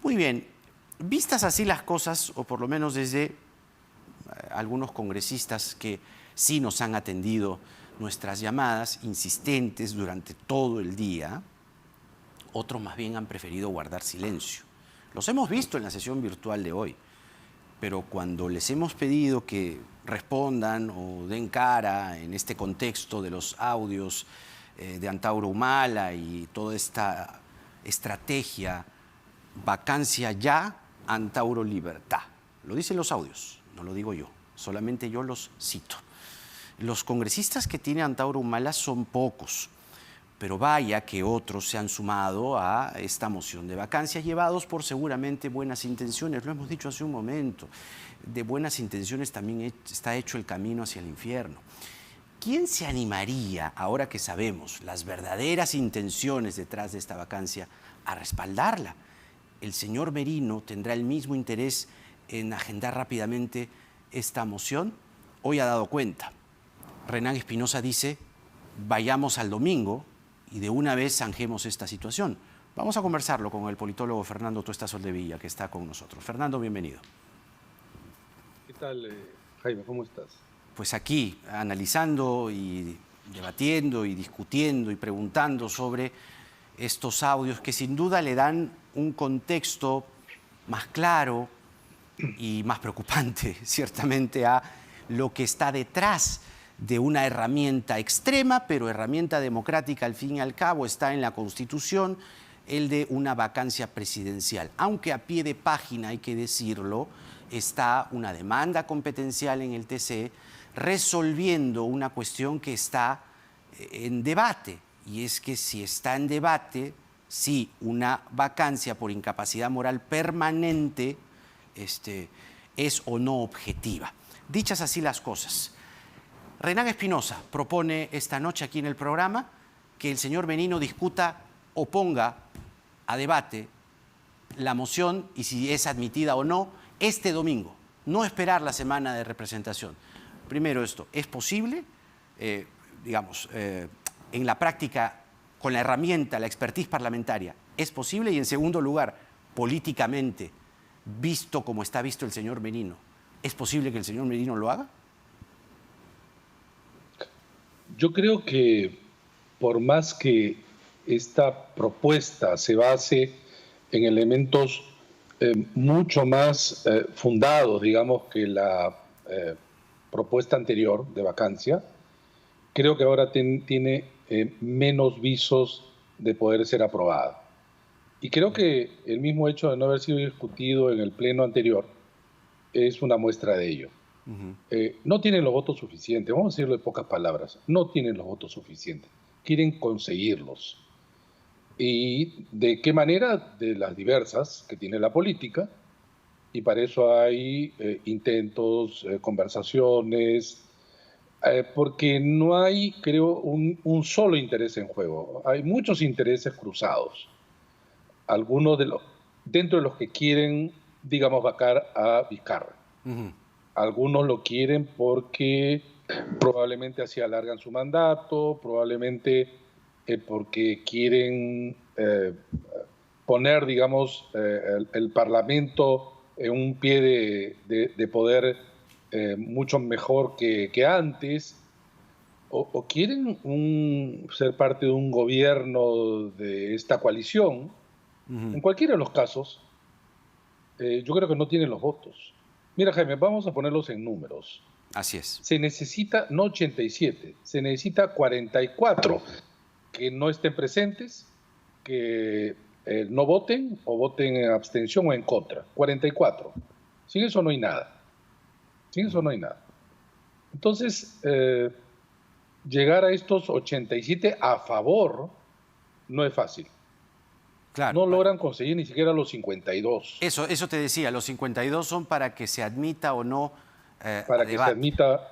Muy bien, vistas así las cosas, o por lo menos desde algunos congresistas que sí nos han atendido nuestras llamadas insistentes durante todo el día, otros más bien han preferido guardar silencio. Los hemos visto en la sesión virtual de hoy, pero cuando les hemos pedido que respondan o den cara en este contexto de los audios de Antauro Humala y toda esta estrategia, vacancia ya, Antauro libertad. Lo dicen los audios, no lo digo yo, solamente yo los cito. Los congresistas que tiene Antauro Humala son pocos, pero vaya que otros se han sumado a esta moción de vacancia, llevados por seguramente buenas intenciones. Lo hemos dicho hace un momento, de buenas intenciones también está hecho el camino hacia el infierno. ¿Quién se animaría, ahora que sabemos las verdaderas intenciones detrás de esta vacancia, a respaldarla? El señor Merino tendrá el mismo interés en agendar rápidamente esta moción. Hoy ha dado cuenta. Renan Espinosa dice, vayamos al domingo y de una vez zanjemos esta situación. Vamos a conversarlo con el politólogo Fernando Tuesta Soldevilla, que está con nosotros. Fernando, bienvenido. ¿Qué tal, Jaime? ¿Cómo estás? Pues aquí, analizando y debatiendo y discutiendo y preguntando sobre estos audios que sin duda le dan un contexto más claro y más preocupante, ciertamente, a lo que está detrás de una herramienta extrema, pero herramienta democrática al fin y al cabo, está en la Constitución, el de una vacancia presidencial. Aunque a pie de página, hay que decirlo, está una demanda competencial en el TC resolviendo una cuestión que está en debate. Y es que si está en debate, si una vacancia por incapacidad moral permanente es o no objetiva. Dichas así las cosas, Renan Espinosa propone esta noche aquí en el programa que el señor Merino discuta o ponga a debate la moción y si es admitida o no este domingo, no esperar la semana de representación. Primero esto, ¿es posible? En la práctica, con la herramienta, la expertise parlamentaria, ¿es posible? Y en segundo lugar, políticamente, visto como está visto el señor Merino, ¿es posible que el señor Merino lo haga? Yo creo que por más que esta propuesta se base en elementos mucho más fundados, digamos, que la propuesta anterior de vacancia, creo que ahora tiene menos visos de poder ser aprobada. Y creo que el mismo hecho de no haber sido discutido en el pleno anterior es una muestra de ello. No tienen los votos suficientes, vamos a decirlo en pocas palabras, no tienen los votos suficientes, quieren conseguirlos. ¿Y de qué manera? De las diversas que tiene la política, y para eso hay intentos, conversaciones, porque no hay, creo, un solo interés en juego, hay muchos intereses cruzados, algunos dentro de los que quieren, digamos, vacar a Vizcarra. Algunos lo quieren porque probablemente así alargan su mandato, probablemente porque quieren poner, digamos, el Parlamento en un pie de poder mucho mejor que antes, o quieren ser parte de un gobierno de esta coalición. En cualquiera de los casos, yo creo que no tienen los votos. Mira, Jaime, vamos a ponerlos en números. Así es. Se necesita, no 87, se necesita 44 que no estén presentes, que no voten o voten en abstención o en contra. 44. Sin eso no hay nada. Sin eso no hay nada. Entonces, llegar a estos 87 a favor no es fácil. Claro, no logran conseguir ni siquiera los 52. Eso te decía, los 52 son para que se admita o no para que se admita,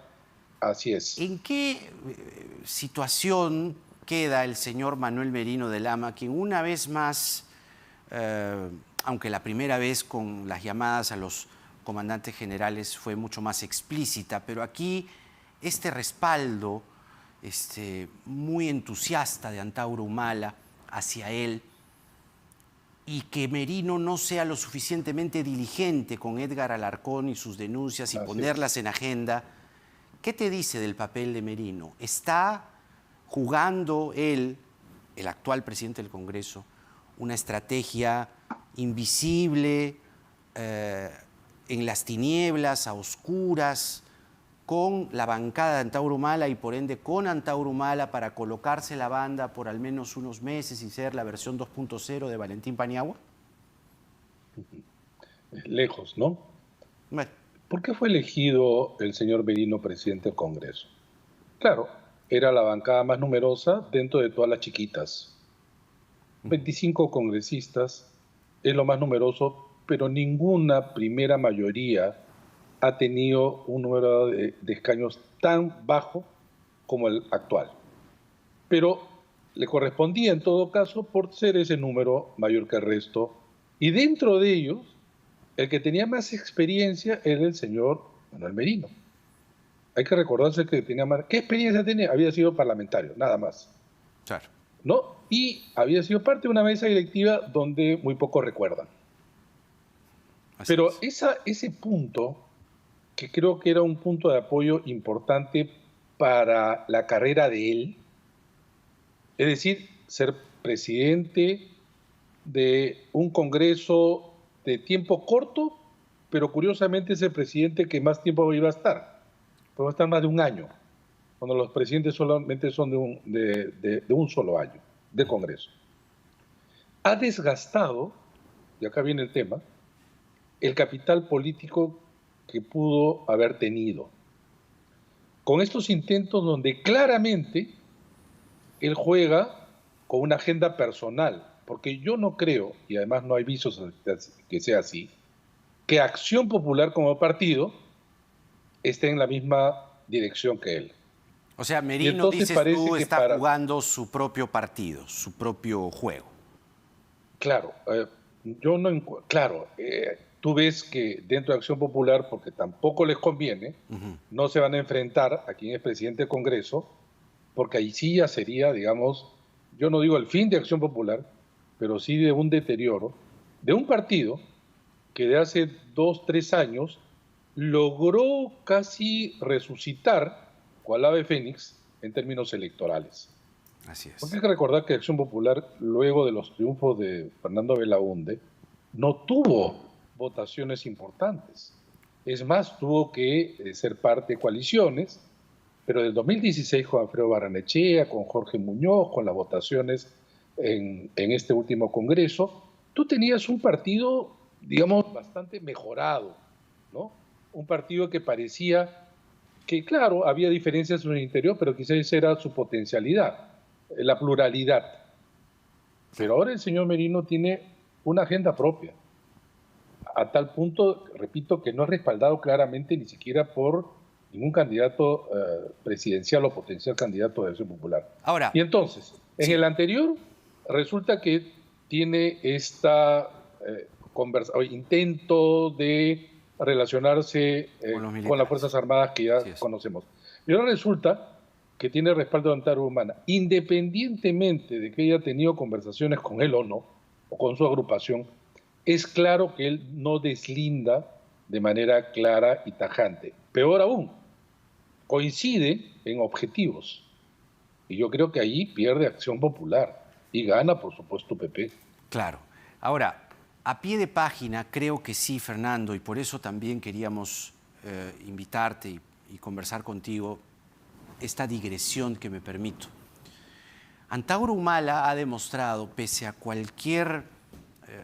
así es. ¿En qué situación queda el señor Manuel Merino de Lama, quien una vez más, aunque la primera vez con las llamadas a los comandantes generales fue mucho más explícita, pero aquí este respaldo muy entusiasta de Antauro Humala hacia él, y que Merino no sea lo suficientemente diligente con Edgar Alarcón y sus denuncias y ponerlas en agenda. ¿Qué te dice del papel de Merino? ¿Está jugando él, el actual presidente del Congreso, una estrategia invisible, en las tinieblas, a oscuras, con la bancada de Antauro Humala y por ende con Antauro Humala para colocarse la banda por al menos unos meses y ser la versión 2.0 de Valentín Paniagua? Lejos, ¿no? Bueno. ¿Por qué fue elegido el señor Merino presidente del Congreso? Claro, era la bancada más numerosa dentro de todas las chiquitas. 25 congresistas es lo más numeroso, pero ninguna primera mayoría ha tenido un número de escaños tan bajo como el actual. Pero le correspondía en todo caso por ser ese número mayor que el resto. Y dentro de ellos, el que tenía más experiencia era el señor Manuel Merino. Hay que recordarse que tenía más... ¿Qué experiencia tenía? Había sido parlamentario, nada más. Claro. ¿No? Y había sido parte de una mesa directiva donde muy pocos recuerdan. Así Pero es. ese punto, que creo que era un punto de apoyo importante para la carrera de él, es decir, ser presidente de un Congreso de tiempo corto, pero curiosamente es el presidente que más tiempo iba a estar. Porque va a estar más de un año, cuando los presidentes solamente son de un solo año, de Congreso. Ha desgastado, y acá viene el tema, el capital político que pudo haber tenido. Con estos intentos donde claramente él juega con una agenda personal, porque yo no creo, y además no hay visos que sea así, que Acción Popular como partido esté en la misma dirección que él. O sea, Merino, dices tú, está jugando su propio partido, su propio juego. Claro, tú ves que dentro de Acción Popular, porque tampoco les conviene, no se van a enfrentar a quien es presidente del Congreso, porque ahí sí ya sería, digamos, yo no digo el fin de Acción Popular, pero sí de un deterioro de un partido que de hace 2, 3 años logró casi resucitar cual ave fénix en términos electorales. Así es. Porque hay que recordar que Acción Popular, luego de los triunfos de Fernando Belaúnde, no tuvo votaciones importantes. Es más, tuvo que ser parte de coaliciones, pero del 2016 con Alfredo Barrenechea, con Jorge Muñoz, con las votaciones en este último Congreso, tú tenías un partido, digamos, bastante mejorado, ¿no? Un partido que parecía que, claro, había diferencias en el interior, pero quizás era su potencialidad, la pluralidad. Pero ahora el señor Merino tiene una agenda propia, a tal punto, repito, que no es respaldado claramente ni siquiera por ningún candidato presidencial o potencial candidato de Acción Popular. Ahora, y entonces, en el anterior, resulta que tiene intento de relacionarse con las Fuerzas Armadas que ya conocemos. Y ahora resulta que tiene respaldo de Antauro Humala, independientemente de que haya tenido conversaciones con él o no, o con su agrupación, es claro que él no deslinda de manera clara y tajante. Peor aún, coincide en objetivos. Y yo creo que ahí pierde Acción Popular y gana, por supuesto, PP. Claro. Ahora, a pie de página, creo que sí, Fernando, y por eso también queríamos invitarte y conversar contigo esta digresión que me permito. Antauro Humala ha demostrado, pese a cualquier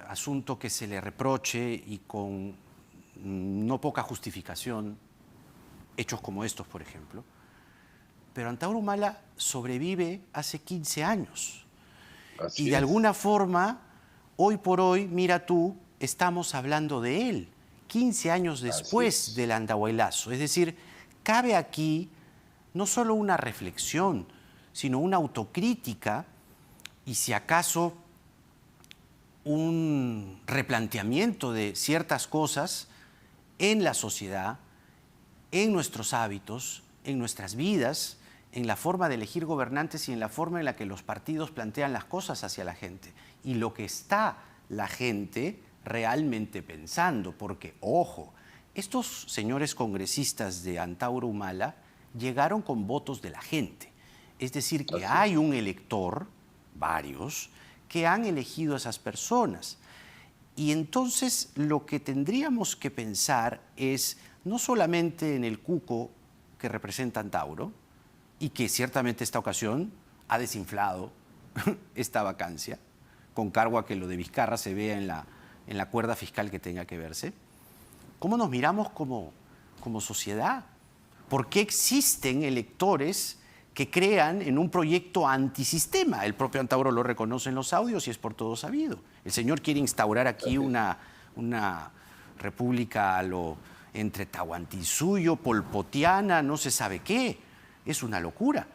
asunto que se le reproche y con no poca justificación, hechos como estos, por ejemplo, pero Antauro Humala sobrevive hace 15 años. Y de alguna forma, hoy por hoy, mira tú, estamos hablando de él, 15 años después del Andahuaylazo. Es decir, cabe aquí no solo una reflexión, sino una autocrítica y, si acaso, un replanteamiento de ciertas cosas en la sociedad, en nuestros hábitos, en nuestras vidas, en la forma de elegir gobernantes y en la forma en la que los partidos plantean las cosas hacia la gente. Y lo que está la gente realmente pensando, porque, ojo, estos señores congresistas de Antauro Humala llegaron con votos de la gente. Es decir, que hay un elector, varios, que han elegido a esas personas. Y entonces lo que tendríamos que pensar es no solamente en el cuco que representa Antauro, y que ciertamente esta ocasión ha desinflado esta vacancia, con cargo a que lo de Vizcarra se vea en la cuerda fiscal que tenga que verse. ¿Cómo nos miramos como sociedad? ¿Por qué existen electores que crean en un proyecto antisistema? El propio Antauro lo reconoce en los audios y es por todo sabido. El señor quiere instaurar aquí una república entre Tahuantinsuyo, polpotiana, no se sabe qué. Es una locura.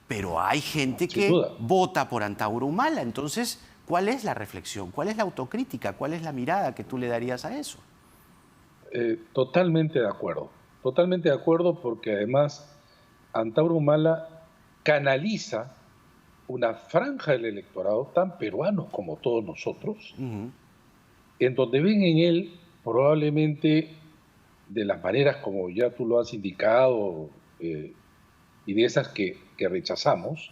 Pero hay gente que vota por Antauro Humala. Entonces, ¿cuál es la reflexión? ¿Cuál es la autocrítica? ¿Cuál es la mirada que tú le darías a eso? Totalmente de acuerdo. Totalmente de acuerdo, porque además Antauro Humala canaliza una franja del electorado tan peruanos como todos nosotros, en donde ven en él probablemente, de las maneras como ya tú lo has indicado y de esas que rechazamos,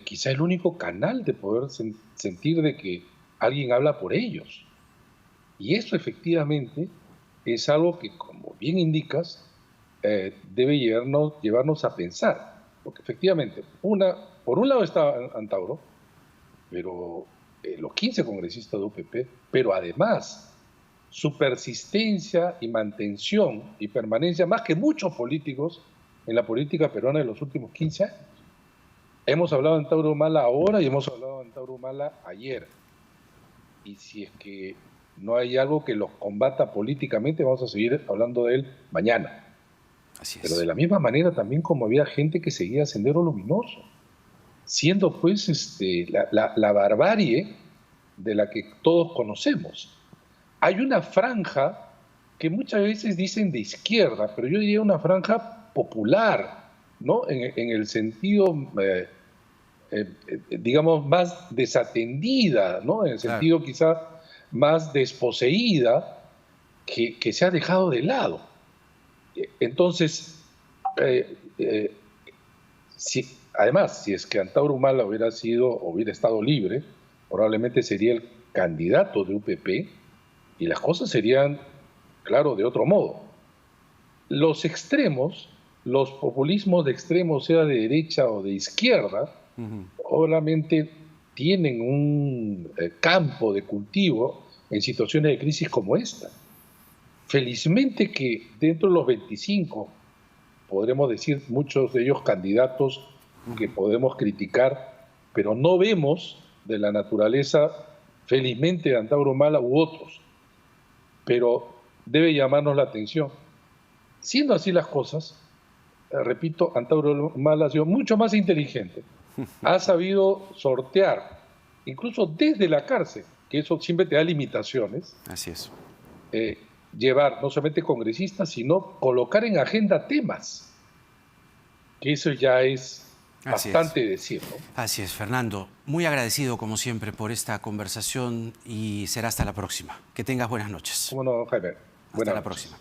quizá el único canal de poder sentir de que alguien habla por ellos. Y eso efectivamente es algo que, como bien indicas, debe llevarnos a pensar. Porque efectivamente, por un lado está Antauro, pero los 15 congresistas de UPP, pero además su persistencia y mantención y permanencia, más que muchos políticos en la política peruana de los últimos 15 años. Hemos hablado de Antauro Humala ahora y hemos hablado de Antauro Humala ayer. Y si es que no hay algo que los combata políticamente, vamos a seguir hablando de él mañana. Así es. Pero de la misma manera también como había gente que seguía Sendero Luminoso, siendo pues la barbarie de la que todos conocemos. Hay una franja que muchas veces dicen de izquierda, pero yo diría una franja popular, ¿no? En el sentido, digamos, más desatendida, ¿no? En el sentido quizá más desposeída, que se ha dejado de lado. Entonces, además, si es que Antauro Humala hubiera estado libre, probablemente sería el candidato de UPP y las cosas serían, claro, de otro modo. Los extremos, los populismos de extremo, sea de derecha o de izquierda, obviamente tienen un campo de cultivo en situaciones de crisis como esta. Felizmente que dentro de los 25, podremos decir muchos de ellos candidatos que podemos criticar, pero no vemos de la naturaleza, felizmente, de Antauro Humala u otros. Pero debe llamarnos la atención. Siendo así las cosas, repito, Antauro Humala ha sido mucho más inteligente. Ha sabido sortear, incluso desde la cárcel, que eso siempre te da limitaciones. Así es. Llevar no solamente congresistas, sino colocar en agenda temas, que eso ya es bastante decir, ¿no? Así es, Fernando. Muy agradecido, como siempre, por esta conversación y será hasta la próxima. Que tengas buenas noches. ¿Cómo no, Jaime? Hasta la próxima.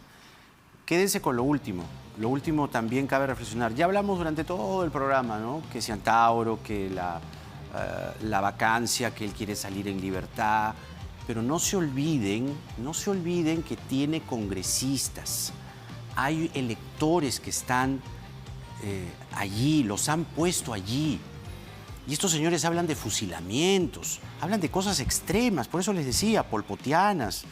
Quédense con lo último. Lo último también cabe reflexionar. Ya hablamos durante todo el programa, ¿no? Que si Antauro, que la vacancia, que él quiere salir en libertad. Pero no se olviden que tiene congresistas. Hay electores que están allí, los han puesto allí. Y estos señores hablan de fusilamientos, hablan de cosas extremas, por eso les decía, polpotianas,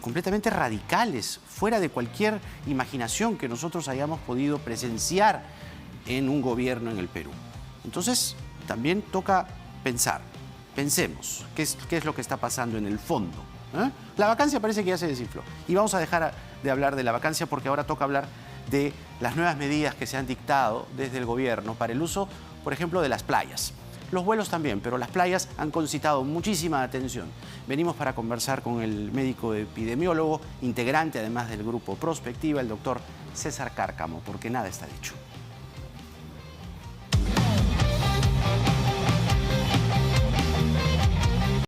completamente radicales, fuera de cualquier imaginación que nosotros hayamos podido presenciar en un gobierno en el Perú. Entonces, también toca pensar. Pensemos, ¿qué es lo que está pasando en el fondo? La vacancia parece que ya se desinfló. Y vamos a dejar de hablar de la vacancia porque ahora toca hablar de las nuevas medidas que se han dictado desde el gobierno para el uso, por ejemplo, de las playas. Los vuelos también, pero las playas han concitado muchísima atención. Venimos para conversar con el médico epidemiólogo, integrante además del grupo Prospectiva, el doctor César Cárcamo, porque nada está dicho.